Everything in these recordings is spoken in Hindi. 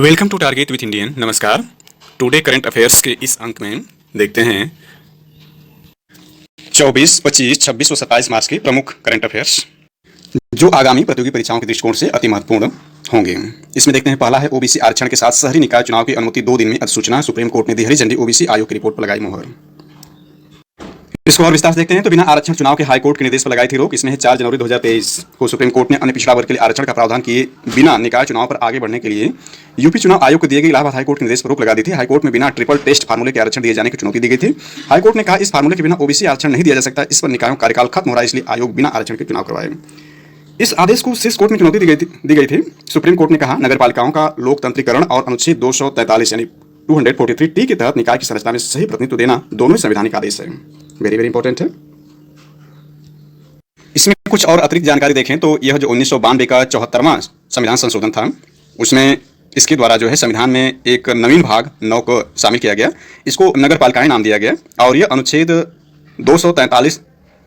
Welcome to target with Indian. नमस्कार। टुडे करंट अफेयर्स के इस अंक में देखते हैं 24, 25, 26 और 27 मार्च के प्रमुख करंट अफेयर्स जो आगामी प्रतियोगी परीक्षाओं के दृष्टिकोण से अति महत्वपूर्ण होंगे। इसमें देखते हैं, पहला है ओबीसी आरक्षण के साथ शहरी निकाय चुनाव की अनुमति 2 दिन में अधिसूचना, सुप्रीम कोर्ट ने दी हरी झंडी, ओबीसी आयोग की रिपोर्ट पर लगाई मोहर। इसको और विस्तार से देखते हैं तो बिना आरक्षण चुनाव के हाईकोर्ट के निर्देश पर लगाई थी रोक। इसमें है 4 जनवरी 2023 को सुप्रीम कोर्ट ने अन्य पिछड़ा वर्ग के लिए आरक्षण का प्रावधान किए बिना निकाय चुनाव पर आगे बढ़ने के लिए यूपी चुनाव आयोग को दिए गए इलाहाबाद हाईकोर्ट के निर्देश पर रोक लगा दी थी। हाईकोर्ट में बिना ट्रिपल टेस्ट फार्मूले के आरक्षण दिए जाने की चुनौती दी गई थी। हाईकोर्ट ने कहा इस फार्मूले के बिना ओबीसी आरक्षण नहीं दिया जा सकता, इस पर निकायों का कार्यकाल खत्म हो रहा है, इसलिए आयोग बिना आरक्षण के चुनाव करवाए। इस आदेश को शीर्ष कोर्ट में चुनौती दी गई थी। सुप्रीम कोर्ट ने कहा नगरपालिकाओं का लोकतंत्रीकरण और अनुच्छेद 243 यानी 243 के तहत निकाय की संरचना में सही प्रतिनिधित्व देना दोनों संवैधानिक आदेश है। वेरी वेरी इंपॉर्टेंट है। इसमें कुछ और अतिरिक्त जानकारी देखें तो यह जो 1992 का 74वां संविधान संशोधन था, उसमें इसके द्वारा जो है संविधान में एक नवीन भाग 9 को शामिल किया गया। इसको नगर पालिकाएं नाम दिया गया और यह अनुच्छेद 243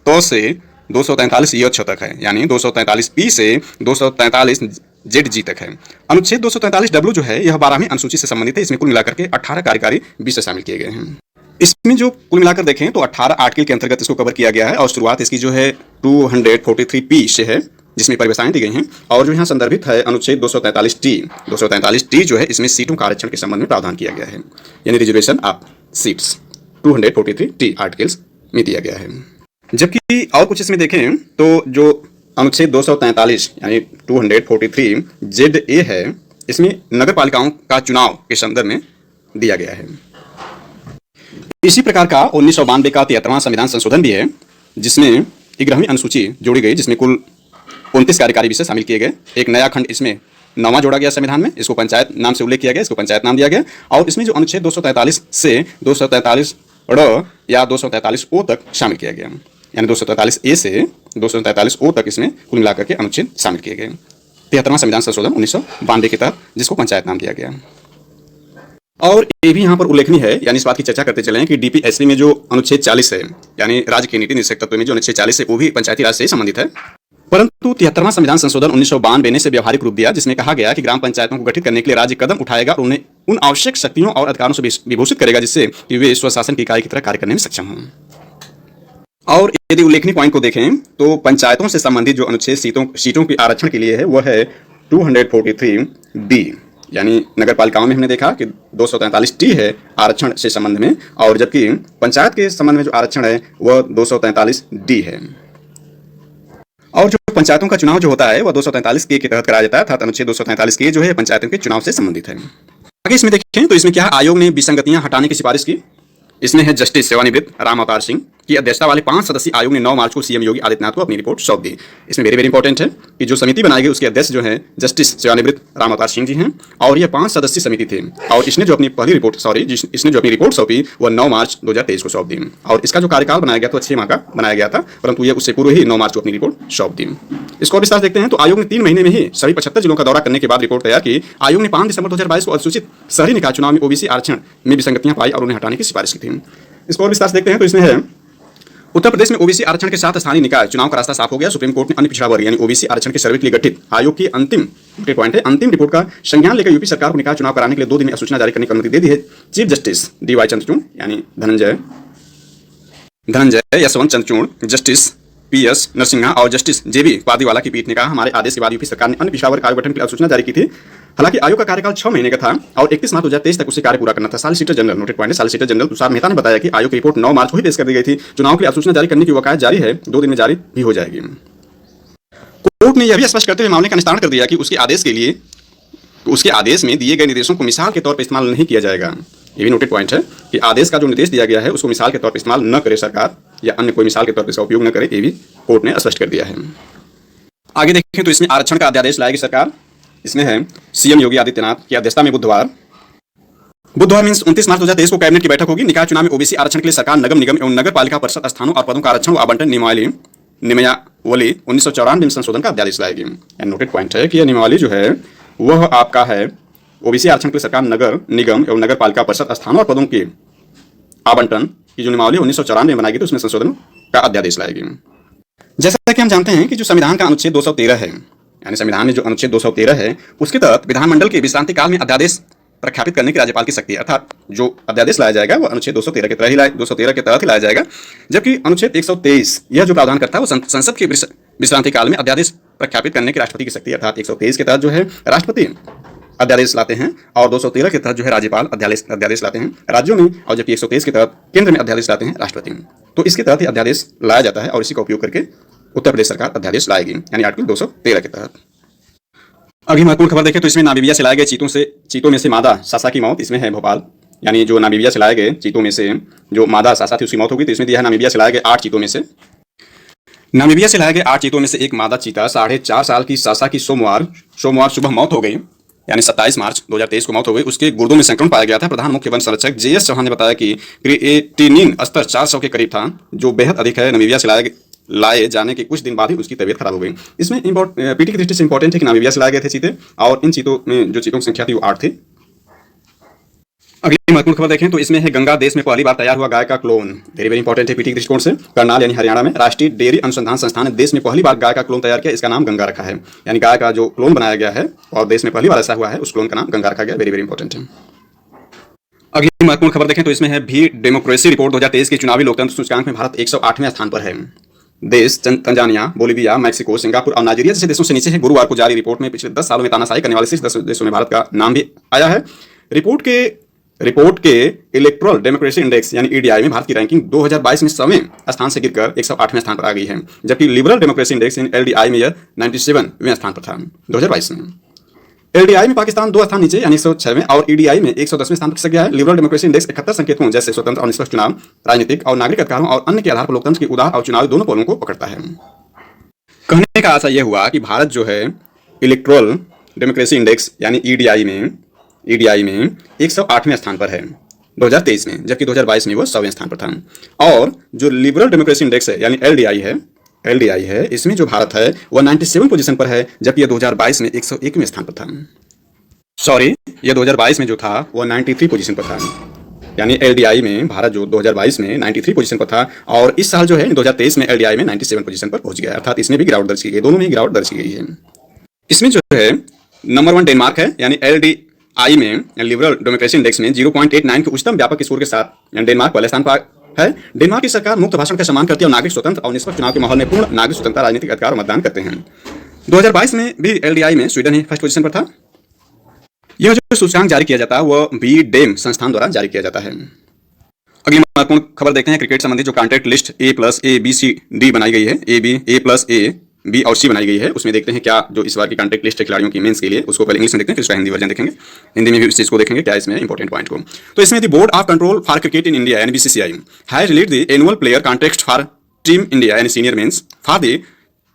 तो से 243 य तक है, यानी 243 पी से 243 जेड जी तक है। अनुच्छेद 243 डब्ल्यू जो है यह 12वीं अनुसूची से संबंधित है। इसमें कुल मिलाकर के 18 कार्यकारी विषय शामिल किए गए हैं। इसमें जो कुल मिलाकर देखें तो 18 आर्टिकल के अंतर्गत इसको कवर किया गया है और शुरुआत इसकी जो है 243 पी से है, जिसमें परिभाषाएं दी गई हैं। और जो यहाँ संदर्भित है अनुच्छेद 243 टी जो है, इसमें सीटों का आरक्षण के संबंध में प्रावधान किया गया है, यानी reservation of seats 243 T articles में दिया गया है। जबकि और कुछ इसमें देखें तो जो अनुच्छेद 243 यानी 243 जेड ए है, इसमें नगर पालिकाओं का चुनाव के संदर्भ में दिया गया है। इसी प्रकार का 1992 का 73वां संविधान संशोधन भी है, जिसमें 11वीं अनुसूची जोड़ी गई, जिसमें कुल 29 कार्यकारी विषय शामिल किए गए। एक नया खंड इसमें 9वां जोड़ा गया संविधान में, इसको पंचायत नाम से उल्लेख किया गया, इसको पंचायत नाम दिया गया। और इसमें जो अनुच्छेद 243 से 243 ड़ या 243 ओ तक शामिल किया गया, यानी 243 ए से 243 ओ तक इसमें कुल मिलाकर के अनुच्छेद शामिल किए गए। 73वां संविधान संशोधन 1992 के तहत, जिसको पंचायत नाम दिया गया। और ये भी यहाँ पर उल्लेखनीय है, यानी इस बात की चर्चा करते चले कि डीपीएससी में जो अनुच्छेद 40 है, यानी राज्य की नीति निषेध तत्व में जो अनुच्छेद 40 है, वो भी पंचायती राज से संबंधित है। परंतु 73वां संविधान संशोधन 1992 ने से व्यवहारिक रूप दिया, जिसमें कहा गया कि ग्राम पंचायतों को गठित करने के लिए राज्य कदम उठाएगा और उन्हें उन आवश्यक शक्तियों और अधिकारों से विभूषित करेगा जिससे कि वे स्वशासन की इकाई की तरह कार्य करने में सक्षम हों। और यदि उल्लेखनीय पॉइंट को देखें तो पंचायतों से संबंधित जो अनुच्छेद सीटों के आरक्षण के लिए है, वह है 243 डी, यानी नगर पालिकाओं में हमने देखा कि 243 टी है आरक्षण से संबंध में, और जबकि पंचायत के संबंध में जो आरक्षण है वह 243 डी है। और जो पंचायतों का चुनाव जो होता है वह 243 के तहत कराया जाता है, अर्थात अनुच्छेद 243 के जो है पंचायतों के चुनाव से संबंधित है। आगे इसमें देखें तो इसमें क्या है, आयोग ने विसंगतियां हटाने की सिफारिश की। इसमें है जस्टिस सेवानिवृत्त राम अवतार सिंह की अध्यक्षता वाले 5 सदस्यीय आयोग ने 9 मार्च को सीएम योगी आदित्यनाथ को अपनी रिपोर्ट सौंप दी। इसमें वेरी वेरी इंपॉर्टेंट है कि जो समिति बनाई गई उसके अध्यक्ष जो है जस्टिस सेवानिवृत्त राम अवतार सिंह जी हैं, और यह 5 सदस्यीय समिति थी। और इसने जो अपनी पहली रिपोर्ट इसने जो अपनी रिपोर्ट सौंपी वह 9 मार्च 2023 को सौंप दी। और इसका जो कार्यकाल बनाया गया तो 6 माह का बनाया गया था, परंतु यह उससे पूर्व ही 9 मार्च को अपनी रिपोर्ट सौंप दी। इसको विस्तार देखते हैं तो आयोग ने 3 महीने में ही सभी 75 जिलों का दौरा करने के बाद रिपोर्ट तैयार की। आयोग ने 5 दिसंबर 2022 को अधिसूचित शहरी निकाय चुनाव में ओबीसी आरक्षण में विसंगतियां पाई और उन्हें हटाने की सिफारिश की थी। इसको और विस्तार से देखते हैं तो इसमें है उत्तर प्रदेश में ओबीसी आरक्षण के साथ स्थानीय निकाय चुनाव का रास्ता साफ हो गया। सुप्रीम कोर्ट ने अन्य पिछड़ा वर्ग यानी ओबीसी आरक्षण के सर्वे के लिए गठित आयोग की अंतिम रिपोर्ट का संज्ञान लेकर यूपी सरकार को निकाय चुनाव कराने के लिए 2 दिन में सूचना जारी करने की अनुमति दे दी है। चीफ जस्टिस डीवाई चंद्रचूड़ यानी धनंजय यशवंत चंद्रचूड़, जस्टिस पीएस नरसिम्हा और जस्टिस जेबी पादीवाला की पीठ ने कहा हमारे आदेश के बाद यूपी सरकार ने अन्य पिछड़ा वर्ग आयोग गठन के लिए सूचना जारी की थी। हालांकि आयोग का कार्यकाल 6 महीने का था और 31 मार्च 2023 तक उसे कार्य पूरा करना था। Solicitor general noted point solicitor general Tushar Mehta ने बताया कि आयोग की रिपोर्ट 9 मार्च को ही पेश कर दी गई थी। चुनाव के लिए सूचना जारी करने की वकायत जारी है, 2 दिन में जारी भी हो जाएगी। कोर्ट ने यह भी स्पष्ट करते हुए मामले का निस्तारण कर दिया कि उसके आदेश में दिए गए निर्देशों को मिसाल के तौर पर इस्तेमाल नहीं किया जाएगा। ये भी नोटेड पॉइंट है कि आदेश का जो निर्देश दिया गया है उसको मिसाल के तौर पर इस्तेमाल न करे सरकार, या अन्य कोई मिसाल के तौर पर इसका उपयोग न करे, ये भी कोर्ट ने स्पष्ट कर दिया है। आगे देखें तो इसमें आरक्षण का अध्यादेश लाएगी सरकार। इसमें है सीएम योगी आदित्यनाथ की अध्यक्षता में बुधवार मीन्स 29 मार्च 2023 को कैबिनेट की बैठक होगी। निकाय चुनाव में ओबीसी आरक्षण के लिए सरकार नगर निगम एवं नगर पालिका परिषद स्थानों और पदों का आरक्षण व आवंटन नियमावली 1994 में संशोधन का अध्यादेश लाएगी। नोटेड पॉइंट है कि यह नियमावली जो है वह आपका है ओबीसी आरक्षण के लिए सरकार नगर निगम एवं नगर पालिका परिषद स्थानों और पदों के आवंटन की जो नियमावली 1994 में बनाएगी तो उसमें संशोधन का अध्यादेश लाएगी। जैसा कि हम जानते हैं कि जो संविधान का अनुच्छेद 213 है, यानी संविधान में जो अनुच्छेद 213 है उसके तहत विधानमंडल के विश्रांति काल में अध्यादेश प्रख्यापित करने की राज्यपाल की शक्ति है, अर्थात जो अध्यादेश लाया जाएगा वो अनुच्छेद 213 के तहत ही लाया जाएगा। जबकि अनुच्छेद 123 यह जो प्रावधान करता है वो संसद के विश्रांति काल में अध्यादेश प्रख्यापित करने की राष्ट्रपति की शक्ति है, अर्थात 123 के तहत जो है राष्ट्रपति अध्यादेश लाते हैं और 213 के तहत जो है राज्यपाल अध्यादेश लाते हैं राज्यों में, और जबकि 123 के तहत केंद्र में अध्यादेश लाते हैं राष्ट्रपति में। तो इसके तहत ही अध्यादेश लाया जाता है और इसी का उपयोग करके उत्तर प्रदेश सरकार अध्यादेश लाएगी, यानी आर्टिकल 213 के तहत। अगली महत्वपूर्ण खबर देखें तो इसमें नामीबिया से लाए गए चीतों में से मादा सासा की मौत, इसमें है भोपाल, यानी जो नामीबिया से लाए गए चीतों में से जो मादा सासा थी उसकी मौत हो गई। तो इसमें दिया है नामीबिया से लाए गए 8 चीतों में से एक मादा चीता 4.5 साल की सासा की सोमवार सुबह मौत हो गई, यानी 27 मार्च 2023 को मौत हो गई। उसके गुर्दों में संक्रमण पाया गया था। प्रधान मुख्य वन संरक्षक JS चौहान ने बताया कि क्रिएटिनिन स्तर 400 के करीब था, जो बेहद अधिक है। नामीबिया से लाए जाने के कुछ दिन बाद ही उसकी तबीयत खराब हो गई। इसमें पीटी की दृष्टि से इंपॉर्टेंट है कि नामीबिया से लाए गए थे चीते, और इन चीतों में जो चीतों की संख्या थी वो 8 थी। अगली महत्वपूर्ण खबर देखें तो इसमें है गंगा देश में पहली बार तैयार हुआ गाय का क्लोन, वेरी वेरी इंपॉर्टेंट है पीटी के दृष्टिकोण से। करनाल यानी हरियाणा में राष्ट्रीय डेयरी अनुसंधान संस्थान ने देश में पहली बार गाय का क्लोन तैयार किया, इसका नाम गंगा रखा है। यानी गाय का जो क्लोन बनाया गया है और देश में पहली बार ऐसा हुआ है, उस क्लोन का नाम गंगा रखा गया, वेरी वेरी इंपॉर्टेंट है। अगली महत्वपूर्ण खबर देखें तो इसमें है भी डेमोक्रेसी रिपोर्ट 2023 के चुनावी लोकतंत्र सूचकांक में भारत 108वें स्थान पर है। देश तंजानिया, बोलीविया, मैक्सिको, सिंगापुर और नाइजीरिया जैसे देशों से नीचे है। गुरुवार को जारी रिपोर्ट में पिछले 10 सालों में तानाशाही करने वाले 10 देशों में भारत का नाम भी आया है। रिपोर्ट के इलेक्टोरल डेमोक्रेसी इंडेक्स यानी EDI में भारत की रैंकिंग 2022 में 100वें स्थान से गिरकर 108वें स्थान पर आ गई है, जबकि लिबरल डेमोक्रेसी इंडेक्स यानी LDI में यह 97वें स्थान पर था 2022 में। LDI में पाकिस्तान 2 स्थान नीचे यानी 106वें और EDI में 110वें स्थान पर खिसक गया है। लिबरल डेमोक्रेसी इंडेक्स 71 संकेतकों जैसे स्वतंत्र और निष्पक्ष चुनाव, राजनीतिक और नागरिक अधिकारों और अन्य के आधार पर लोकतंत्र की उदार और चुनावी दोनों पहलुओं को पकड़ता है। कहने का आशा यह हुआ कि भारत जो है इलेक्टोरल डेमोक्रेसी इंडेक्स यानी EDI में 108वें स्थान पर है 2023 में, जबकि 2022 में वो 100वें स्थान पर था। और जो लिबरल डेमोक्रेसी इंडेक्स है यानी LDI है, इसमें जो भारत है वह 97 पोजीशन पर है, जबकि यह 2022 में 101वें स्थान पर था। सॉरी, यह 2022 में जो था वह 93 पोजीशन पर था, यानी LDI में भारत जो 2022 में 93 पोजीशन पर था और इस साल जो है 2023 में LDI में 97 पोजीशन पर पहुंच गया, अर्थात इसमें भी गिरावट दर्ज की गई, दोनों में गिरावट दर्ज की गई है। इसमें जो है नंबर 1 डेनमार्क है, यानी LDI में लिबरल डेमोक्रेसी इंडेक्स में 0.89 के उच्चतम व्यापक स्कोर के साथ डेनमार्क पहले स्थान पर है। डेनमार्क की सरकार मुक्त भाषण का सम्मान करती है और नागरिक स्वतंत्र और निष्पक्ष चुनाव के माहौल में पूर्ण नागरिक स्वतंत्रता, राजनीतिक अधिकार और मतदान करते हैं। 2022 में भी LDI में स्वीडन ही फर्स्ट पोजीशन पर था। यह जो सूचकांक जारी किया जाता है वह BDEM संस्थान द्वारा जारी किया जाता है। अगली महत्वपूर्ण खबर देखते हैं क्रिकेट संबंधी जो contract list A+A, B, C, D बनाई गई है, A+A, B और C बनाई गई है। उसमें देखते हैं क्या जो इस बार की कॉन्ट्रैक्ट लिस्ट है खिलाड़ियों की मेंस के लिए, उसको पहले इंग्लिश में देखते हैं फिर उसका हिंदी वर्जन देखेंगे। हिंदी में भी इस चीज को देखेंगे क्या इसमें इंपॉर्टेंट पॉइंट को। तो इसमें the board of control for cricket in India यानी BCCI has released the annual player contract for team India यानी senior men's for the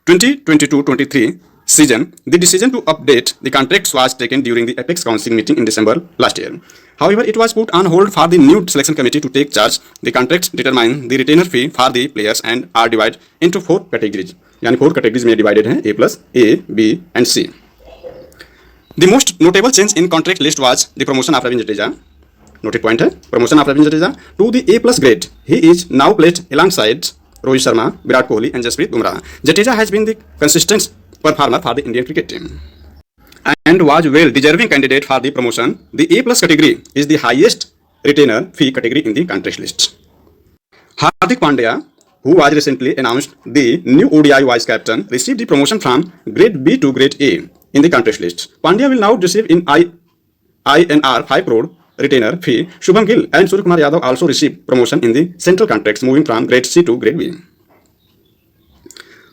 2022-23 season. The decision to update the contracts was taken during the Apex Council meeting in December last year. However, it was put on hold for the new selection committee to take charge. The contracts determine the retainer fee for the players and are divided into 4 categories. यानी 4 categories में divided हैं A+A, B and C. The most notable change in contract list was the promotion of Ravindra Jadeja. Noted point है promotion of Ravindra Jadeja to the A+ grade. He is now placed alongside Rohit Sharma, Virat Kohli and Jasprit Bumrah. Jadeja has been the consistent performer for the Indian cricket team and was well deserving candidate for the promotion. The A+ category is the highest retainer fee category in the contract list. Hardik Pandya, who was recently announced the new ODI vice captain, received the promotion from grade B to grade A in the contract list. Pandya will now receive in INR 5 crore retainer fee. Shubham Gill and Surya Kumar Yadav also received promotion in the central contracts, moving from grade C to grade B.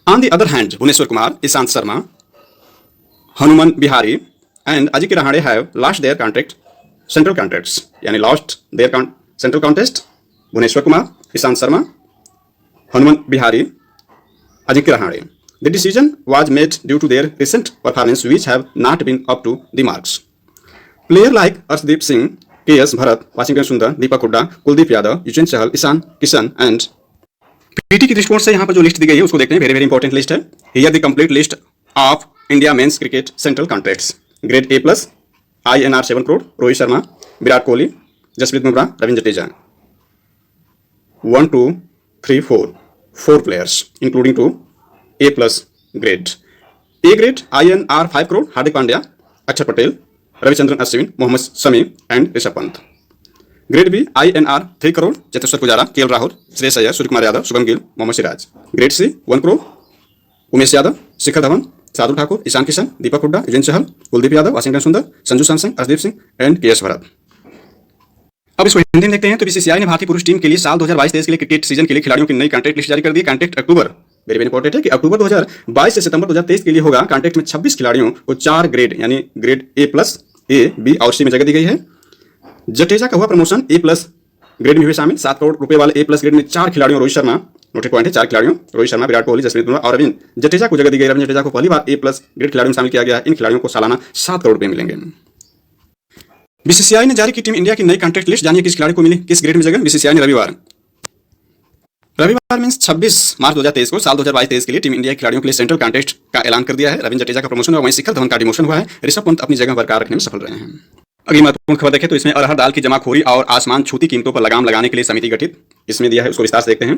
On the other hand, Bhuvneshwar Kumar, Ishant Sharma, Hanuman Bihari and Ajit Rahane have lost their central contracts. यानी lost their central contest. Bhuvneshwar Kumar, Ishant Sharma, Hanuman Bihari, Ajit Rahane. The decision was made due to their recent performance which have not been up to the marks. Players like Arshdeep Singh, KS Bharat, Washington Sundar, Deepak Hooda, Kuldeep Yadav, Yuzvendra Chahal, Ishan Kishan and PT की दृष्टिकोण से यहाँ पर जो लिस्ट दी गई है उसको देखते हैं, वेरी वेरी इंपॉर्टेंट लिस्ट है। Here the complete list of India men's cricket central contracts. Grade A+, INR 7 crore, Rohit Sharma, Virat Kohli, Jasprit Bumrah, Ravindra Jadeja. 1, 2, 3, 4 players including two A+ grade. A grade INR 5 crore Hardik Pandya, Axar Patel, Ravichandran Ashwin, Mohammed Shami and Rishabh Pant. Grade B INR 3 crore Cheteshwar Pujara, KL Rahul, Shreyas Iyer, Suryakumar Yadav, Shubham Gill, Mohammad Siraj. Grade C 1 crore Umesh Yadav, Shikhar Dhawan, Shardul Thakur, Ishan Kishan, Deepak Hooda, Yuzvendra Chahal, Kuldeep Yadav, Washington सुंदर, Sanju Samsung, Arshdeep Singh and KS Bharat. अब इसको हिंदी में देखते हैं तो BCCI ने भारतीय पुरुष टीम के लिए साल 2022-23 के लिए क्रिकेट सीजन के लिए खिलाड़ियों की नई कॉन्ट्रैक्ट लिस्ट जारी कर दी। कॉन्ट्रैक्ट अक्टूबर, वेरी वेरी इंपॉर्टेंट है कि अक्टूबर 2022 से सितंबर 2023 के लिए होगा। कॉन्ट्रैक्ट में 26 खिलाड़ियों को 4 ग्रेड यानी ग्रेड A+, A, B और C में जगह दी गई है। जडेजा का हुआ प्रमोशन A+ ग्रेड में हुए शामिल। 7 करोड़ रुपए वाले A+ ग्रेड में 4 खिलाड़ियों, रोहित शर्मा, नोटेड पॉइंट है 4 खिलाड़ियों, रोहित शर्मा, विराट कोहली, जसप्रीत बुमराह और रविंद्र जडेजा को जगह दी गई। रविंद्र जडेजा को पहली बार A+ ग्रेड खिलाड़ियों में शामिल किया गया। इन खिलाड़ियों को सालाना 7 करोड़ रुपए मिलेंगे। BCCI ने जारी की टीम इंडिया की नई कॉन्ट्रैक्ट लिस्ट। जानिए किस खिलाड़ी को मिली किस ग्रेड में जगह। BCCI ने रविवार मींस 26 मार्च 2023 को साल 2022-23 के लिए टीम इंडिया के खिलाड़ियों के लिए सेंट्रल कॉन्ट्रैक्ट का ऐलान कर दिया है। रविंद्र जडेजा का प्रमोशन हुआ, वहीं शिखर धवन का डिमोशन हुआ है। ऋषभ पंत अपनी जगह बरकरार रखने में सफल रहे हैं। अगली महत्वपूर्ण खबर देखें तो इसमें अरहर दाल की जमाखोरी और आसमान छूती कीमतों पर लगाम लगाने के लिए समिति गठित, इसमें दिया है, उसको विस्तार से देखते हैं।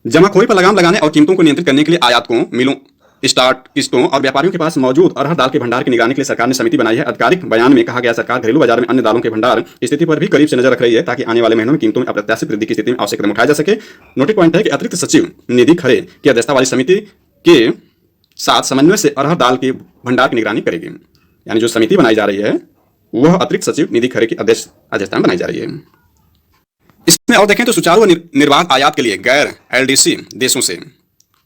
जमाखोरी पर लगाम लगाने और कीमतों को नियंत्रित करने के लिए आयातकों, मिलों, स्टार्ट किस्तों और व्यापारियों के पास मौजूद अरहर दाल के भंडार की निगरानी के लिए सरकार ने समिति बनाई है। आधिकारिक बयान में कहा गया, सरकार घरेलू बाजार में अन्य दालों के भंडार की स्थिति पर भी करीब से नजर रख रही है ताकि आने वाले महीनों में कीमतों में अप्रत्याशित वृद्धि की स्थिति में आवश्यक कदम उठाया जा सके। नोटिस पॉइंट है कि अतिरिक्त सचिव निधि खरे की अध्यक्षता वाली समिति के साथ समन्वय से अरहर दाल के भंडार की निगरानी करेगी। यानी जो समिति बनाई जा रही है वह अतिरिक्त सचिव निधि खरे की अध्यक्षता में बनाई जा रही है। इसमें और देखें तो सुचारू व निर्बाध आयात के लिए गैर LDC देशों से,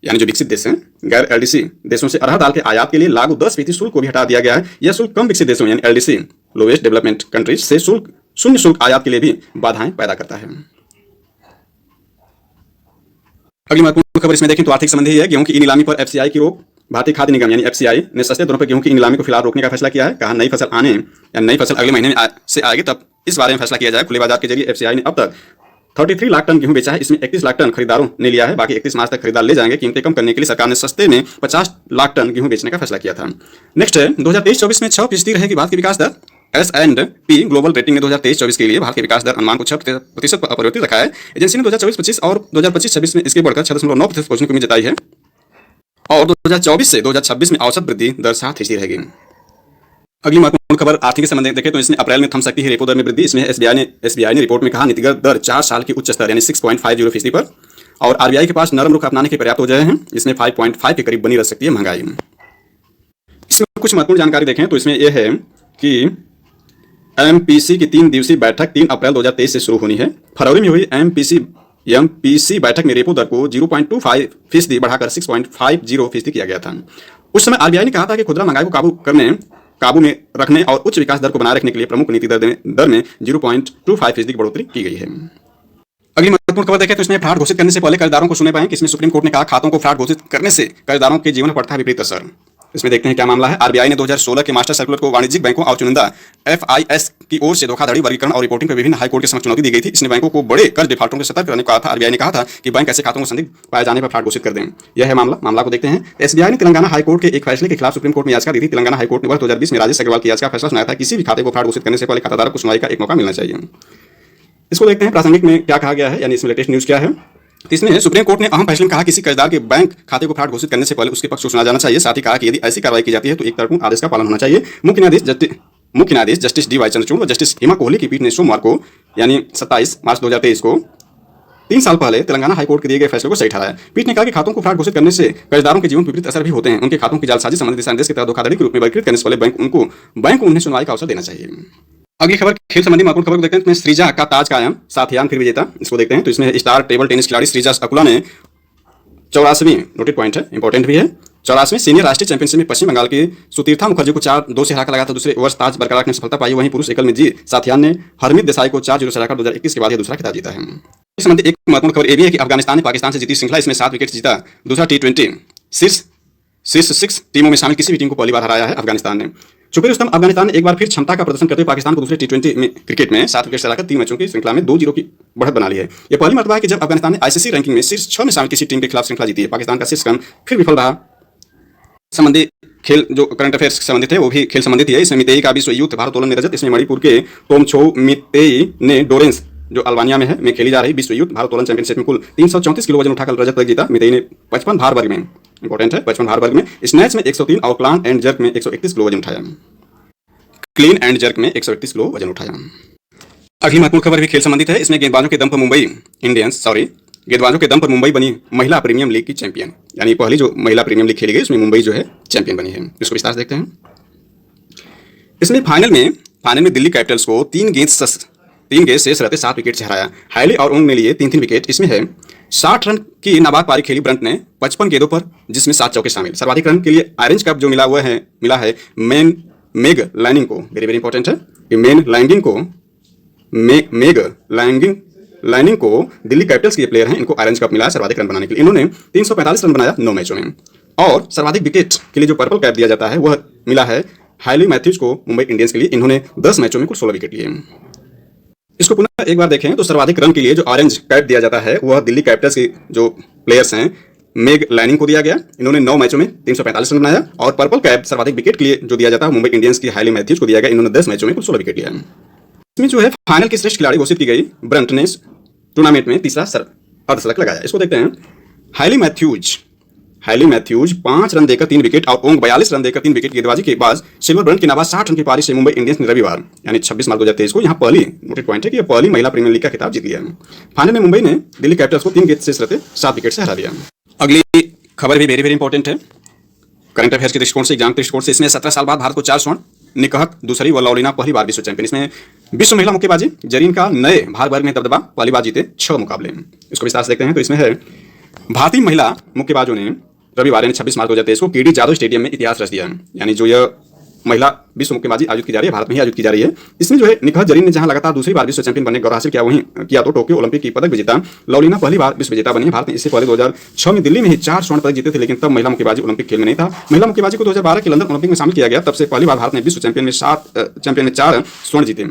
यानी जो विकसित देश हैं, गैर LDC देशों से अरहर दाल के आयात के लिए लागू 10% शुल्क को भी हटा दिया गया है। यह शुल्क कम विकसित देशों यानी LDC लोवेस्ट डेवलपमेंट कंट्रीज से शून्य शुल्क आयात के लिए भी बाधाएं पैदा करता है। अगली महत्वपूर्ण खबर इसमें देखें तो आर्थिक संबंधी है। गेहूं की नीलामी पर FCI की रोक। भारतीय खाद्य निगम यानी FCI ने सस्ते दरों पर गेहूं की नीलामी को फिलहाल रोकने का फैसला किया है। कहा नई फसल आने या नई फसल अगले महीने से आएगी तब इस बारे में फैसला किया जाए। खुले बाजार के जरिए FCI ने अब तक 33 लाख टन गेहूं बेचा है। इसमें 31 लाख टन खरीदारों ने लिया है, बाकी 31 मार्च तक खरीदार ले जाएंगे। कीमतें कम करने के लिए सरकार ने सस्ते में 50 लाख टन गेहूं बेचने का फैसला किया था। नेक्स्ट है 2023-24 में 6% रहेगी भारत की विकास दर। S&P ग्लोबल रेटिंग ने 2023-24 के लिए भारत की विकास दर अनुमान को 6% अपरिवर्तित रखा है। एजेंसी ने 2024-25 और 2025-26 में इसके बढ़कर 6.9% पहुंचने की उम्मीद जताई है और 2024 से 2026 में औसत वृद्धि दर 7% रहेगी। अगली महत्वपूर्ण खबर आर्थिक संबंधित देखें तो इसमें अप्रैल में थम सकती है रेपो दर में वृद्धि। इसमें SBI ने रिपोर्ट में कहा नीतिगत दर 4 साल की उच्च स्तर यानी 6.50% पर और RBI के पास नरम रुख अपनाने के पर्याप्त वजह हैं। इसमें 5.5 के करीब बनी रह सकती है महंगाई। इसमें कुछ महत्वपूर्ण जानकारी देखें तो इसमें यह है कि MPC की 3 दिवसीय बैठक 3 अप्रैल 2023 से शुरू होनी है। फरवरी में हुई MPC बैठक में रेपो दर को 0.25% बढ़ाकर 6.50% किया गया था। उस समय RBI ने कहा था कि खुदरा महंगाई को काबू में रखने और उच्च विकास दर को बनाए रखने के लिए प्रमुख नीति दर में 0.25% की बढ़ोतरी की गई है। अगली महत्वपूर्ण खबर देखें तो इसमें फ्रॉड घोषित करने से पहले कर्जदारों को सुने पाएं कि इसमें सुप्रीम कोर्ट ने कहा खातों को फ्रॉड घोषित करने से कर्जदारों के जीवन पर पड़ता है विपरीत असर। इसमें देखते हैं क्या मामला है। RBI ने 2016 के मास्टर सर्कुलर को वाणिज्यिक बैंकों और चुनिंदा FIS की ओर से धोखाधड़ी, वर्गीकरण और रिपोर्टिंग पर विभिन्न हाई कोर्ट के समक्ष चुनौती दी गई थी। इसने बैंकों को बड़े कर्ज डिफॉल्टरों से सतर्क रहने को कहा था। RBI ने कहा था कि बैंक ऐसे खातों को संदिग्ध पाए जाने पर फ्रॉड घोषित कर दें। यह है मामला को देखते हैं। SBI ने तेलंगाना हाई कोर्ट के एक फैसले के खिलाफ सुप्रीम कोर्ट में याचिका दी थी। तेलंगाना हाई कोर्ट ने वर्ष 2020 में राजेश अग्रवाल की याचिका फैसला सुनाया था किसी भी खाते को फ्रॉड घोषित करने से पहले खाताधारक को सुनवाई का एक मौका मिलना चाहिए। इसको देखते हैं प्रासंगिक में क्या कहा गया है, यानी इसमें लेटेस्ट न्यूज क्या है। इसमें सुप्रीम कोर्ट ने अहम फैसले में कहा किसी कर्जदार के बैंक खाते को फ्रॉड घोषित करने से पहले उसके पक्ष को सुना जाना चाहिए। साथ ही कहा कि यदि ऐसी कार्रवाई की जाती है तो एक तरफा आदेश का पालन होना चाहिए। मुख्य न्यायाधीश जस्टिस DY चंद्रचूड़ और जस्टिस हिमा कोहली की पीठ ने सोमवार को यानी 27 मार्च 2023 को 3 साल पहले तेलंगाना हाईकोर्ट के दिए गए फैसले को सही ठहराया। पीठ ने कहा कि खातों को फ्रॉड घोषित करने से कर्जदारों के जीवन पर विपरीत असर भी होते हैं। उनके खातों की जालसाजी संबंधी दिशा निर्देश के तहत धोखाधड़ी के रूप में वर्गीकृत करने से पहले बैंक को उन्हें सुनवाई का अवसर देना चाहिए। अगली खबर खेल संबंधी महत्वपूर्ण खबर को देखते हैं। इसमें श्रीजा का ताज कायम, साथियान फिर विजेता। इसको देखते हैं तो इसमें स्टार टेबल टेनिस खिलाड़ी श्रीजा अकुला ने 84वीं नोटेड पॉइंट है, इंपॉर्टेंट भी है, 84वीं सीनियर राष्ट्रीय चैंपियनशिप में पश्चिम बंगाल के सुतीर्था मुखर्जी को 4-2 से हराकर लगातार दूसरे ओवर ताज बरकरार रखने में सफलता पाई। वहीं पुरुष एकल में जी साथियान ने हरमीत देसाई को 4-0 से हराकर 2021 के बाद यह दूसरा खिताब जीता है। इस संबंधी एक महत्वपूर्ण खबर यह भी है कि अफगानिस्तान ने पाकिस्तान से जीती श्रृंखला, इसमें 7 विकेट जीता। दूसरा T20 शीर्ष 6 टीमों में शामिल किसी भी टीम को पहली बार हराया है अफगानिस्तान ने। छुपे रुस्तम अफगानिस्तान ने एक बार फिर क्षमता का प्रदर्शन करते हुए पाकिस्तान को दूसरे T20 क्रिकेट में 7 विकेट से हराकर 3 मैचों की श्रृंखला में 2-0 की बढ़त बना ली है। यह पहली मर्तबा है कि जब अफगानिस्तान ने ICC रैंकिंग में शीर्ष 6 में शामिल किसी टीम के खिलाफ श्रृंखला जीती है। पाकिस्तान का शीर्ष क्रम फिर विफल रहा। संबंधी खेल जो करंट अफेयर्स से संबंधित है वो भी खेल संबंधित है। इसमें मितेई का विश्व युद्ध भारोत्तोलन में रजत। इसमें मणिपुर के तोमछो मितेई ने डोरेंस जो अल्बानिया में है में खेली जा रही विश्व युद्ध भारोत्तोलन चैंपियनशिप में कुल 334 किलो वजन उठाकर रजत पदक जीता। मितेई ने 55 भार वर्ग में इंपॉर्टेंट है। 55 भार वर्ग में स्नैच में 103 और क्लीन एंड जर्क में 131 किलो वजन उठाया। क्लीन एंड जर्क में 131 किलो वजन उठाया। अगली महत्वपूर्ण खबर भी खेल संबंधित है। इसमें गेंदबाजों के दम पर गेंदबाजों के दम पर मुंबई बनी महिला प्रीमियम लीग की चैंपियन, यानी पहली जो महिला प्रीमियम लीग खेली गई उसमें मुंबई जो है चैंपियन बनी है। इसको विस्तार से देखते हैं। इसमें फाइनल में दिल्ली कैपिटल्स को 3 गेंद शेष रहते 7 विकेट से हराया। हाइली और ओंग ने लिए 3-3 विकेट। इसमें है 60 रन की नाबाद पारी खेली ब्रंट ने 55 गेंदों पर, जिसमें 7 चौके शामिल। सर्वाधिक रन के लिए ऑरेंज कप जो मिला है मेग लैंगिंग को, वेरी वेरी इंपॉर्टेंट है कि मेग लैंगिंग को दिल्ली कैपिटल्स के प्लेयर हैं, इनको ऑरेंज कप मिला है सर्वाधिक रन बनाने के लिए। इन्होंने 345 रन बनाया 9 मैचों में। और सर्वाधिक विकेट के लिए जो पर्पल कैप दिया जाता है वह मिला है हाइली मैथ्यूज को मुंबई इंडियंस के लिए। इन्होंने 10 मैचों में कुल 16 विकेट लिए। इसको पुनः एक बार देखें तो सर्वाधिक रन के लिए जो ऑरेंज कैप दिया जाता है वह दिल्ली कैपिटल्स के जो प्लेयर्स हैं मेग लैनिंग को दिया गया। इन्होंने 9 मैचों में 345 रन बनाया। और पर्पल कैप सर्वाधिक विकेट के लिए जो दिया जाता है मुंबई इंडियंस की हाइली मैथ्यूज को दिया गया। इन्होंने 10 मैचों में कुल 16 विकेट लिया। इसमें जो है फाइनल की श्रेष्ठ खिलाड़ी घोषित की गई। ब्रंट ने टूर्नामेंट में तीसरा अर्धशतक लगाया। इसको देखते हैं। हाइली मैथ्यूज 5 रन देकर 3 विकेट और ओंग 42 रन देकर 3 विकेट गेंदबाजी के बाद सिल्वर ब्रंट की नाबाद 60 रन की पारी से मुंबई इंडियंस ने रविवार यानी 26 मार्च 2023 को यहां पहली नोटेड पॉइंट है कि पहली महिला प्रीमियर लीग का खिताब जीत लिया। फाइनल में मुंबई ने दिल्ली कैपिटल्स को 3 गेंद शेष रहते 7 विकेट से हरा दिया। अगली खबर भी वेरी वेरी इंपॉर्टेंट है करंट अफेयर्स के दृष्टिकोण से, एग्जाम के दृष्टिकोण से। इसमें 17 साल बाद भारत को 4 स्वर्ण, निकहत दूसरी व लवलीना पहली बार विश्व चैंपियन। इसमें विश्व महिला मुक्केबाजी जरीन का नए भार वर्ग में दबदबा, पहली बार जीते 6 मुकाबले। इसको विस्तार से देखते हैं। तो इसमें है भारतीय महिला मुक्केबाजों ने रविवार यानी 26 मार्च 2023 को केडी जादव स्टेडियम में इतिहास रच दिया है। यानी जो यह महिला विश्व मुक्केबाजी आयोजित की जा रही है, भारत में ही आयोजित की जा रही है। इसमें जो है निकहत जरीन ने जहां लगातार दूसरी बार विश्व चैंपियन बनने का गौरव हासिल किया, वहीं किया तो टोक्यो ओलंपिक की पदक विजेता लवलीना पहली बार विश्व विजेता बनी। भारत ने इससे पहले 2006 में दिल्ली में ही 4 स्वर्ण पदक जीते थे, लेकिन तब महिला मुक्केबाजी ओलंपिक खेल में नहीं था। महिला मुक्केबाजी को 2012 के लंदन ओलंपिक में शामिल किया गया। तब से पहली बार भारत ने विश्व चैंपियन में 4 स्वर्ण जीते।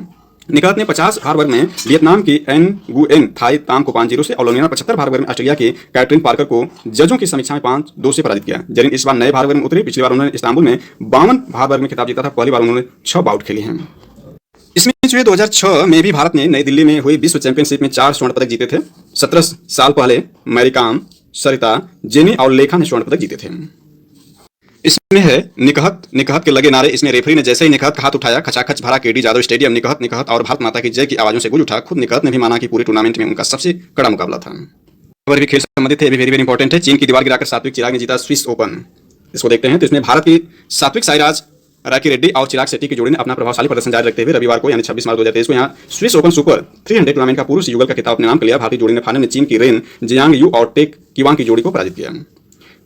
निकहत ने 50 भार वर्ग में वियतनाम की एन गुएन थाई ताम को 5-0 से और लवलीना 75 भार वर्ग में ऑस्ट्रेलिया की कैटरीन पार्कर को जजों की समीक्षा में 5-2 से पराजित किया। जरीन इस बार नए भार वर्ग में उतरी। पिछली बार उन्होंने इस्तांबुल में 52 भार वर्ग में खिताब जीता था। पहली बार उन्होंने 6 बाउट खेली हैं। इसमें जो है 2006 में भी भारत ने नई दिल्ली में हुई विश्व चैंपियनशिप में 4 स्वर्ण पदक जीते थे। 17 साल पहले मैरीकॉम, सरिता, जेनी और लेखा ने स्वर्ण पदक जीते थे। इसमें है निकहत के लगे नारे। इसमें रेफरी ने जैसे ही निकहत का हाथ उठाया, खचाखच भरा केडी जादव स्टेडियम। निकहत और भारत माता की जय की आवाजों से गूंज उठा। खुद निकहत ने भी माना कि पूरे टूर्नामेंट में उनका सबसे कड़ा मुकाबला था। खबर भी खेल संबंधित है, वेरी वेरी इंपॉर्टेंट है। चीन की दीवार गिराकर सात्विक चिराग ने जीता स्विस ओपन। इसको देखते हैं। तो इसमें भारत की सात्विक साईराज राकी रेड्डी और चिराग शेट्टी की जोड़ी ने अपना प्रभावशाली प्रदर्शन जारी रखते हुए रविवार को यानी 26 मार्च 2023 को यहाँ स्विस ओपन सुपर 300 टूर्नामेंट का पुरुष युगल का खिताब अपने नाम कर लिया। भारतीय जोड़ी ने फाइनल में चीन की रेन जियांग यू और टेक किवांग की जोड़ी को पराजित किया।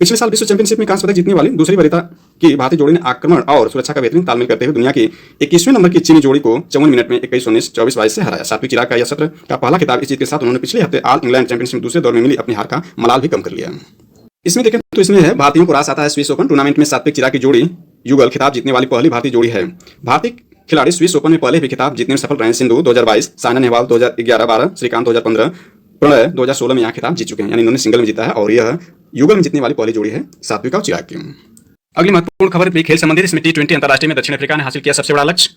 पिछले साल विश्व चैंपियनशिप में कांस्य पदक जीतने वाली दूसरी वरीयता की भारतीय जोड़ी ने आक्रमण और सुरक्षा का बेहतरीन तालमेल करते हुए दुनिया की 21वें नंबर की चीनी जोड़ी को 54 मिनट में 21-19, 24-22 से हराया। सात्विक चिराग का यह सत्र का पहला खिताब। इस जीत के साथ उन्होंने पिछले हफ्ते ऑल इंग्लैंड चैंपियनशिप में दूसरे दौर में मिली अपनी हार का मलाल भी कम कर लिया। इसमें देखें तो इसमें है भारतीयों को रास आता है स्विस ओपन टूर्नामेंट में सात्विक चिराग की जोड़ी युगल खिताब जीतने वाली पहली भारतीय जोड़ी है। भारतीय खिलाड़ी स्विस ओपन में पहले भी खिताब जीतने में सफल रहे। सिंधु 2022, साइना नेहवाल 2011-12, श्रीकांत 2015, प्रणय 2016 में यहाँ खिताब जीत चुके हैं, यानी इन्होंने सिंगल में जीता है। और यह युगल में जीतने वाली पहली जोड़ी है सात्विक और चिराग की। अगली महत्वपूर्ण खबर भी खेल संबंधित। इसमें T20 अंतर्राष्ट्रीय में दक्षिण अफ्रीका ने हासिल किया सबसे बड़ा लक्ष्य।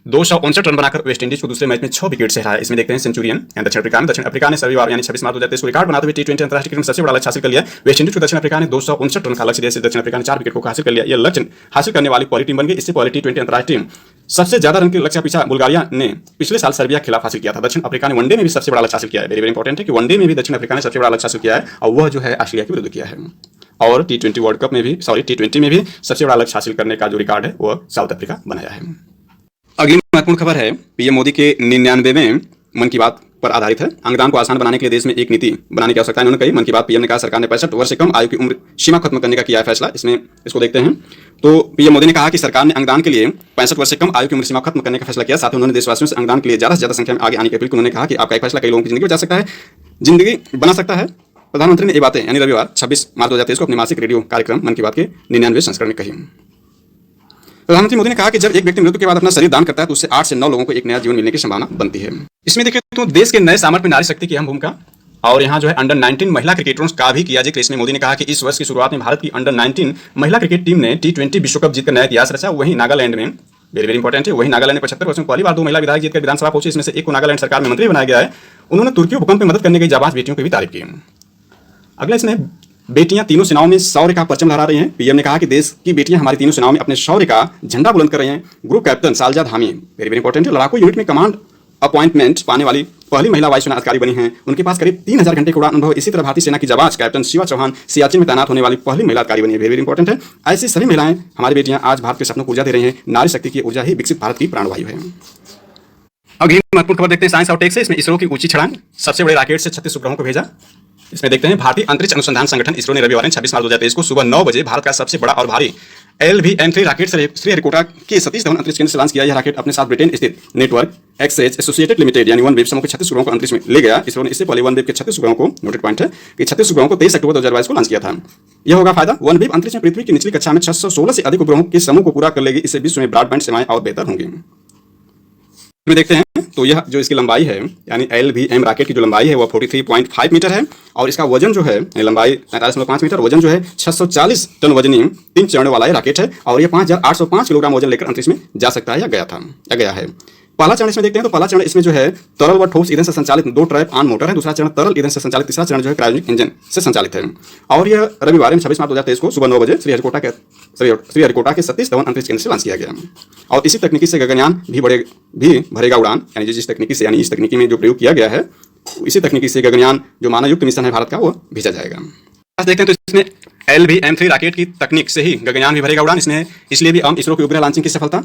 259 रन बनाकर वेस्ट इंडीज को दूसरे मैच में 6 विकेट से हराया। इसमें देखते हैं सेंचुरियन दक्षिण अफ्रीका ने रविवार यानी 26 मार्च 2023 को रिकॉर्ड बनाते हुए T20 अंतर्राष्ट्रीय क्रिकेट में सबसे बड़ा लक्ष्य हासिल कर लिया। वेस्ट इंडीज को दक्षिण अफ्रीका ने 259 रन का लक्ष्य दिया। दक्षिण अफ्रीका ने 4 विकेट को हासिल कर लिया। यह लक्ष्य हासिल करने वाली पहली टीम बन गई। इससे पहले T20 अंतर्राष्ट्रीय सबसे ज्यादा रन के लक्ष्य पीछा बुल्गारिया ने पिछले साल सर्बिया के खिलाफ हासिल किया था। दक्षिण अफ्रीका ने वनडे में भी सबसे बड़ा लक्ष्य हासिल किया है। वेरी वेरी इंपॉर्टेंट है कि वनडे में भी दक्षिण अफ्रीका ने सबसे बड़ा लक्ष्य हासिल किया है और वह जो है ऑस्ट्रेलिया के विरुद्ध किया है। और T20 वर्ल्ड कप में भी T20 में भी सबसे बड़ा लक्ष्य हासिल करने का जो रिकॉर्ड है वह साउथ अफ्रीका बनाया है। अगली महत्वपूर्ण खबर है पीएम मोदी के 99वें मन की बात पर आधारित है। अंगदान को आसान बनाने के लिए देश में एक नीति बनाने की आवश्यकता है। उन्होंने कही मन की बात पीएम ने कहा सरकार ने 65 वर्ष से कम आयु की उम्र सीमा खत्म करने का किया है फैसला। इसको देखते हैं। तो पीएम मोदी ने कहा कि सरकार ने अंगदान के लिए 65 वर्ष से कम आयु की उम्र सीमा खत्म करने का फैसला किया। साथ ही उन्होंने देशवासियों से अंगदान के लिए ज्यादा से ज्यादा संख्या में आगे आने की अपील की। उन्होंने कहा कि आपका एक फैसला कई लोगों की जिंदगी बचा सकता है, जिंदगी बना सकता है। प्रधानमंत्री ने ये बातें यानी रविवार 26 मार्च 2023 को अपने मासिक रेडियो कार्यक्रम मन की बात के 99वें संस्करण में कही। प्रधानमंत्री मोदी ने कहा कि जब एक व्यक्ति मृत्यु के बाद अपना शरीर दान करता है तो उससे 8 से 9 लोगों को एक नया जीवन मिलने की संभावना बनती है। इसमें देखें तो देश के नए सामर्थ्य में नारी शक्ति की अहम भूमिका और यहाँ जो है अंडर 19 महिला क्रिकेटरों का भी किया जिक्र। इसमें मोदी ने कहा कि इस वर्ष की शुरुआत में भारत की अंडर 19 महिला क्रिकेट टीम ने T20 विश्व कप जीतकर नया इतिहास रचा। वहीं नागालैंड में वेरी वेरी इंपॉर्टेंट है, वहीं नागालैंड में 75 वर्षों में पहली बार 2 महिला विधायक जीतकर विधानसभा पहुंचे। इसमें से एक को नागालैंड सरकार में मंत्री बनाया गया है। उन्होंने तुर्की भूकंप में मदद करने की जाबाज बेटियों की भी तारीफ की। अगला इसमें बेटियां तीनों सेनाओं में शौर्य का परचम लहरा रही हैं। पीएम ने कहा कि देश की बेटियां हमारी तीनों सेनाओं में अपने शौर्य का झंडा बुलंद कर रही हैं। Group captain Shaliza Dhami very very important है, लड़ाकू यूनिट में कमांड अपॉइंटमेंट पाने वाली पहली महिला वायुसेना अधिकारी बनी हैं। उनके पास करीब 3000 घंटे का उड़ान अनुभव। इसी तरह भारतीय सेना की जाबाज कैप्टन शिवा चौहान सियाचिन में तैनात होने वाली पहली महिला अधिकारी बनी है। वेरी वेरी इंपॉर्टेंट है। ऐसी सभी महिलाएं हमारी बेटियां आज भारत के सपनों को ऊर्जा दे रही हैं। नारी शक्ति की ऊर्जा ही विकसित भारत की प्राणवायु है। अगली महत्वपूर्ण खबर देखते हैं साइंस और टेक से। इसमें इसरो की ऊंची छलांग, सबसे बड़े रॉकेट से 36 उपग्रहों को भेजा। इसमें देखते हैं भारतीय अंतरिक्ष अनुसंधान संगठन इसरो ने रविवार 26 मार्च 2023 को सुबह 9 बजे भारत का सबसे बड़ा और भारी LVM-3 रॉकेट श्रीहरिकोटा के सतीश धवन अंतरिक्ष केंद्र से लॉन्च किया। यह रॉकेट अपने साथ ब्रिटेन स्थित नेटवर्क एक्सएच एसोसिएटेड लिमिटेड यानी OneWeb समूह के 36 उपग्रहों को अंतरिक्ष में ले गया। इसरो ने इससे पहले OneWeb के 36 उपग्रहों को, नोटेड पॉइंट है कि 36 उपग्रहों को 23 अक्टूबर 2022 को लॉन्च किया था। यह होगा फायदा। OneWeb अंतरिक्ष में पृथ्वी की निचली कक्षा में 616 से अधिक उपग्रहों के समूह को पूरा कर लेगी। इससे विश्व में ब्रॉडबैंड सेवाएं और बेहतर होंगी। में देखते हैं तो यह जो इसकी लंबाई है यानी LVM रॉकेट की जो लंबाई है वह 43.5 मीटर है और इसका वजन जो है लंबाई 43.5 मीटर, वजन जो है 640 टन वजनी 3 चरणों वाला रॉकेट है और यह 5805 किलोग्राम वजन लेकर अंतरिक्ष में जा सकता है या गया है। पहला चरण इसमें देखते हैं तो पहला चरण इसमें जो है तरल व ठोस ईंधन से संचालित 2 ट्रैप ऑन मोटर है। दूसरा चरण तरल ईंधन से संचालित, तीसरा चरण जो है क्रायोजेनिक इंजन से संचालित है। और यह रविवार 26 मार्च 2023 को सुबह 9 बजे श्रीहरिकोटा के सतीश धवन अंतरिक्ष केंद्र से लॉन्च किया गया। और इसी तकनीकी से गगनयान भी भरेगा उड़ान, यानी जिस तकनीकी से, यानी इस तकनीकी में जो प्रयोग किया गया है इसी तकनीकी से गगनयान जो मानवयुक्त मिशन है भारत का वो भेजा जाएगा। देखते हैं तो इसमें LVM-3 रॉकेट की तकनीक से ही गगनयान भी भरेगा उड़ान। इसलिए भी हम इसरो की उपग्रह लॉन्चिंग की सफलता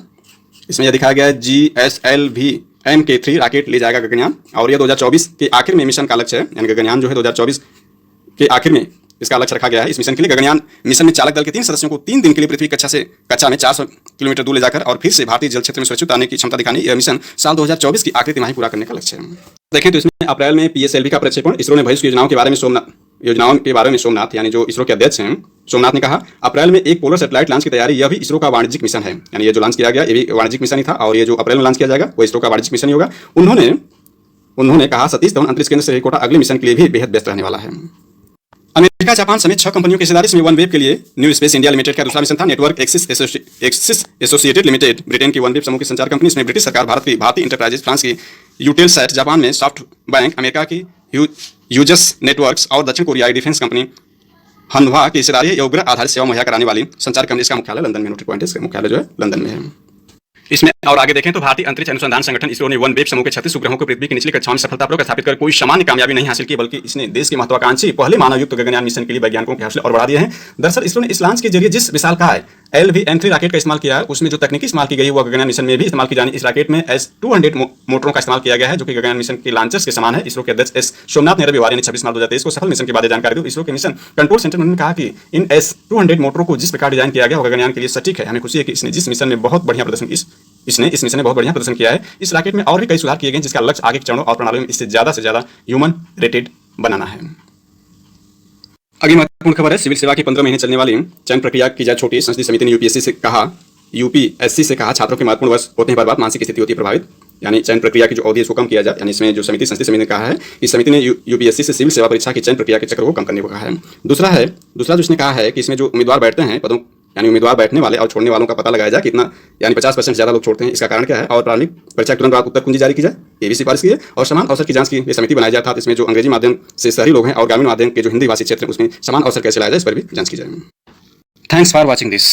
इसमें यह दिखाया गया है। GSLV-M-3 रॉकेट ले जाएगा गगनयान और यह 2024 के आखिर में मिशन का लक्ष्य है, यानी गगनयान जो है 2024 के आखिर में इसका लक्ष्य रखा गया है। इस मिशन के लिए गगनयान मिशन में चालक दल के 3 सदस्यों को 3 दिन के लिए पृथ्वी कक्षा में 400 किलोमीटर दूर ले जाकर और फिर से भारतीय जल क्षेत्र में सुरक्षित आने की क्षमता दिखाने यह मिशन साल 2024 की आखिरी तिमाही पूरा करने का लक्ष्य है। देखें तो इसमें अप्रैल में PSLV का प्रक्षेपण। इसरो ने भविष्य की योजनाओं के बारे में सोमनाथ यानी जो इसरो के अध्यक्ष हैं सोमनाथ ने कहा अप्रैल में एक पोलर सैटेलाइट लॉन्च की तैयारी। यह भी इसरो का वाणिज्यिक मिशन है, यानी ये जो लॉन्च किया गया ये भी वाणिज्यिक मिशन ही था और ये जो अप्रैल में लॉन्च किया जाएगा वो इसरो का वाणिज्यिक मिशन ही होगा। उन्होंने कहा सतीश धवन अंतरिक्ष केंद्र श्रीहरिकोटा अगले मिशन के लिए भी बेहद व्यस्त रहने वाला है। अमेरिका, जापान समेत 6 कंपनियों की हिस्सेदारी में OneWeb के लिए न्यू स्पेस इंडिया लिमिटेड का दूसरा मिशन था। Network axis associated limited Britain की OneWeb समूह की संचार कंपनी। इसमें ब्रिटिश सरकार, भारत की भारतीय इंटरप्राइजेज, फ्रांस की यूटेलसैट, जापान में सॉफ्ट बैंक, अमेरिका की यूजस नेटवर्क्स और दक्षिण कोरियाई डिफेंस कंपनी हनवा की हिस्सेदारी है। यह उपग्रह आधारित सेवा मुहैया कराने वाली संचार कंपनी। इसका मुख्यालय लंदन में, नोटेड पॉइंट है, इसका मुख्यालय जो है लंदन में है। इसमें और आगे देखें तो भारतीय अंतरिक्ष अनुसंधान संगठन इसरो ने OneWeb समूह के 36 उपग्रहों को पृथ्वी की निचली कक्षाओं में सफलतापूर्वक स्थापित कर कोई सामान्य कामयाबी नहीं हासिल की, बल्कि इसने देश के महत्वाकांक्षी पहले मानवयुक्त गगनयान मिशन के लिए वैज्ञानिकों के हौसले और बढ़ा दिए हैं। दरअसल इसरो ने इस लॉन्च के जरिए जिस विशालकाय LVM-3 रॉकेट का इस्तेमाल किया है उसमें जो तकनीकी इस्तेमाल की गई है वह गगनयान मिशन में भी इस्तेमाल की जानी। इस रॉकेट में S-200 मोटरों का इस्तेमाल किया गया है जो कि गगनयान मिशन के लॉन्चर्स के समान है। इसरो के अध्यक्ष S सोमनाथ ने रविवार 26 मार्च 2023 को सफल मिशन के बारे में जानकारी दी। इसरो के मिशन कंट्रोल सेंटर में उन्होंने कहा कि इन S-200 मोटरों को जिस प्रकार डिजाइन किया गया वो गगनयान के लिए सटीक है। हमें खुशी है कि इसने जिस मिशन में बहुत बढ़िया प्रदर्शन इस मिशन ने बहुत बढ़िया प्रदर्शन किया है। इस रॉकेट में और भी कई सुधार किए गए जिसका लक्ष्य आगे के चरणों और प्रणालियों में इससे ज्यादा से ज्यादा ह्यूमन रेटेड बनाना है। अगली महत्वपूर्ण खबर है सिविल सेवा की 15 महीने चलने वाली चयन प्रक्रिया की जाए छोटी। संसदीय समिति ने यूपीएससी से कहा छात्रों के महत्वपूर्ण वर्ष होने पर बाद मानसिक स्थिति होती है प्रभावित, यानी चयन प्रक्रिया की जो अवधि इसको कम किया जाए। यानी इसमें जो संसदीय समिति ने कहा है इस समिति ने यूपीएससी से सिविल सेवा परीक्षा की चयन प्रक्रिया के चक्र को कम करने को कहा है। दूसरा जो इसने कहा है कि इसमें जो उम्मीदवार बैठते हैं पदों, यानी उम्मीदवार बैठने वाले और छोड़ने वालों का पता लगाया जाए कितना, यानी 50% ज्यादा लोग छोड़ते हैं, इसका कारण क्या है, और प्रारंभिक परीक्षा के तुरंत बाद उत्तर कुंजी जारी की जाए, ये भी सिफारिश की है। और समान अवसर की जांच की ये समिति बनाई जाए था। इसमें जो अंग्रेजी माध्यम से शहरी लोग हैं और ग्रामीण माध्यम के जो हिंदी भाषी क्षेत्र हैं उसमें समान अवसर कैसे लाया जाए इस पर भी जांच की जाए। Thanks for watching this.